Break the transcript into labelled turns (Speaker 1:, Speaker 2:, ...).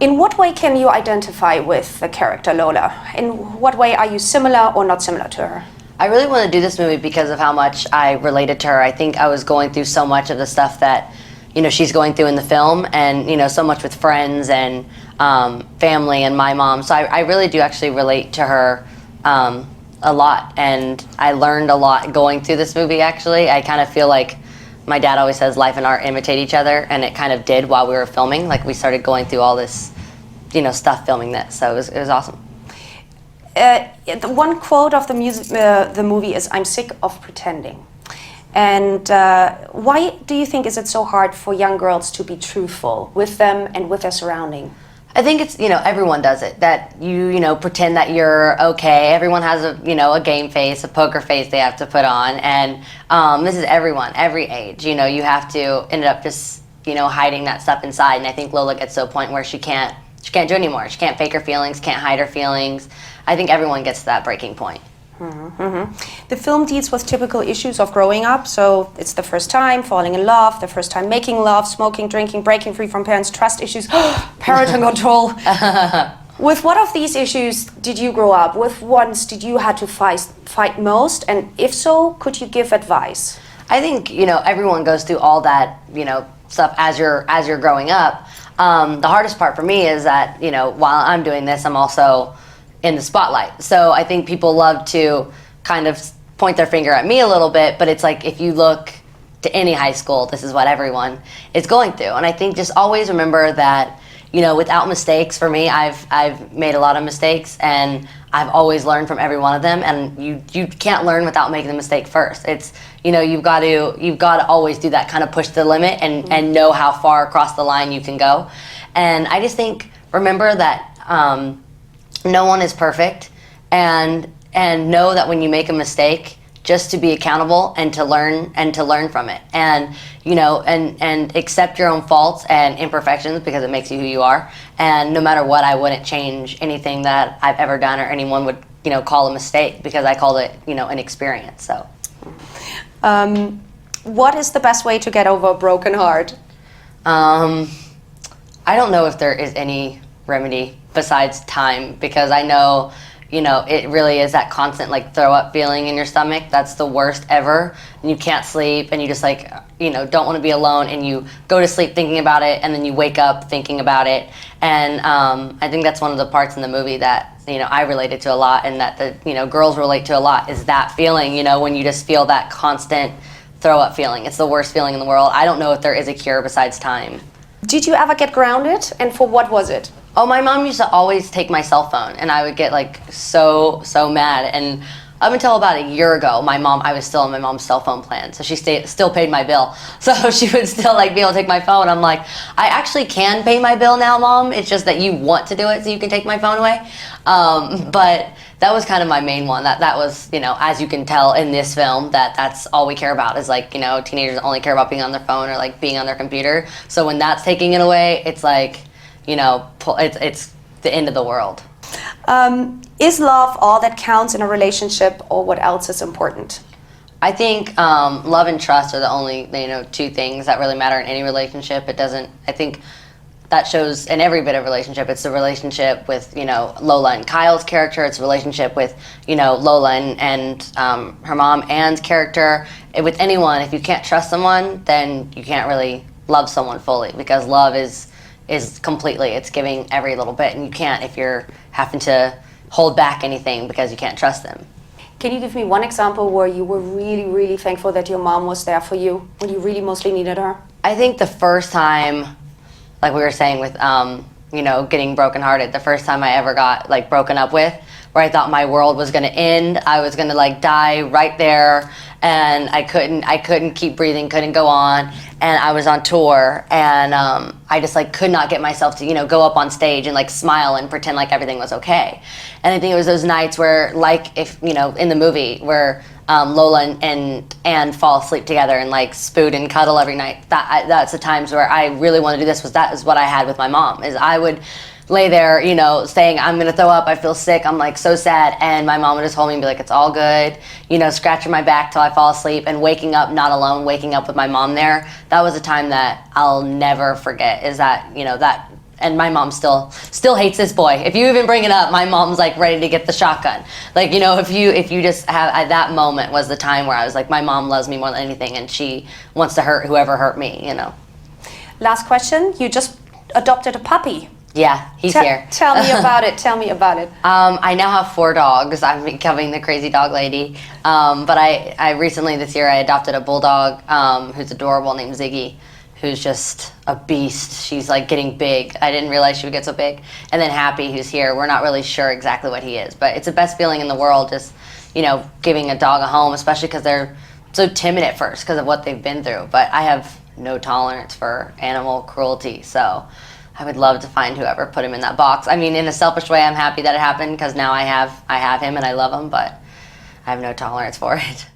Speaker 1: In what way can you identify with the character Lola? In what way are you similar or not similar to her?
Speaker 2: I really want to do this movie because of how much I related to her. I think I was going through so much of the stuff that, she's going through in the film, and, so much with friends and family and my mom. So I really do actually relate to her a lot, and I learned a lot going through this movie, actually. I kind of feel like my dad always says life and art imitate each other, and it kind of did while we were filming. Like, we started going through all this, stuff filming this, so it was awesome.
Speaker 1: The one quote of the movie is, "I'm sick of pretending." And why do you think is it so hard for young girls to be truthful with them and with their surrounding?
Speaker 2: I think it's, everyone does it, that you pretend that you're okay. Everyone has a game face, a poker face they have to put on. And this is everyone, every age. You have to end up just, hiding that stuff inside. And I think Lola gets to a point where she can't do it anymore. She can't fake her feelings, can't hide her feelings. I think everyone gets to that breaking point.
Speaker 1: Mm-hmm. The film deals with typical issues of growing up. So it's the first time falling in love, the first time making love, smoking, drinking, breaking free from parents, trust issues, parental control. With what of these issues did you grow up? With ones did you had to fight most? And if so, could you give advice?
Speaker 2: I think, everyone goes through all that, stuff as you're growing up. The hardest part for me is that, while I'm doing this, I'm also in the spotlight. So I think people love to kind of point their finger at me a little bit, but it's like, if you look to any high school, this is what everyone is going through. And I think just always remember that, without mistakes, for me, I've made a lot of mistakes, and I've always learned from every one of them. And you can't learn without making the mistake first. It's, you've got to always do that, kind of push the limit and know how far across the line you can go. And I just think, remember that no one is perfect, and know that when you make a mistake, just to be accountable and to learn from it, and and accept your own faults and imperfections, because it makes you who you are. And no matter what, I wouldn't change anything that I've ever done or anyone would call a mistake, because I called it an experience. So
Speaker 1: what is the best way to get over a broken heart?
Speaker 2: I don't know if there is any remedy besides time, because I know it really is that constant throw up feeling in your stomach. That's the worst ever, and you can't sleep, and you just don't want to be alone, and you go to sleep thinking about it, and then you wake up thinking about it. And I think that's one of the parts in the movie that I related to a lot, and that the girls relate to a lot, is that feeling when you just feel that constant throw up feeling. It's the worst feeling in the world. I don't know if there is a cure besides time.
Speaker 1: Did you ever get grounded, and for what was it?
Speaker 2: Oh, my mom used to always take my cell phone, and I would get so mad. And up until about a year ago, I was still on my mom's cell phone plan, so she still paid my bill. So she would still be able to take my phone. I'm like, I actually can pay my bill now, Mom. It's just that you want to do it, so you can take my phone away. But that was kind of my main one. That was, as you can tell in this film, that's all we care about is teenagers only care about being on their phone or being on their computer. So when that's taking it away, it's it's the end of the world.
Speaker 1: Is love all that counts in a relationship, or what else is important?
Speaker 2: I think love and trust are the only two things that really matter in any relationship. I think that shows in every bit of relationship. It's the relationship with Lola and Kyle's character. It's a relationship with Lola and her mom Anne's character. With anyone, if you can't trust someone, then you can't really love someone fully, because love is completely, it's giving every little bit, and you can't if you're having to hold back anything because you can't trust them.
Speaker 1: Can you give me one example where you were really, really thankful that your mom was there for you when you really mostly needed her?
Speaker 2: I think the first time, like we were saying with getting brokenhearted, the first time I ever got broken up with, where I thought my world was going to end, I was going to die right there, and I couldn't keep breathing, couldn't go on, and I was on tour, and I just could not get myself to go up on stage and smile and pretend everything was okay. And I think it was those nights where if in the movie where Lola and Anne fall asleep together and spoon and cuddle every night, that's the times where I really want to do this. That is what I had with my mom, is I would lay there, saying, I'm going to throw up, I feel sick, I'm so sad. And my mom would just hold me and be like, it's all good, scratching my back till I fall asleep, and waking up not alone, waking up with my mom there. That was a time that I'll never forget, is that, that and my mom still hates this boy. If you even bring it up, my mom's like ready to get the shotgun. Like, you know, if you just have, at that moment was the time where I was like, my mom loves me more than anything, and she wants to hurt whoever hurt me, you know.
Speaker 1: Last question. You just adopted a puppy.
Speaker 2: Yeah, he's here.
Speaker 1: Tell me about it. Tell me about it.
Speaker 2: I now have 4 dogs. I'm becoming the crazy dog lady. But I recently this year I adopted a bulldog who's adorable named Ziggy, who's just a beast. She's like getting big. I didn't realize she would get so big. And then Happy, who's here. We're not really sure exactly what he is, but it's the best feeling in the world, just, you know, giving a dog a home, especially because they're so timid at first because of what they've been through. But I have no tolerance for animal cruelty, so I would love to find whoever put him in that box. I mean, in a selfish way, I'm happy that it happened because now I have him and I love him, but I have no tolerance for it.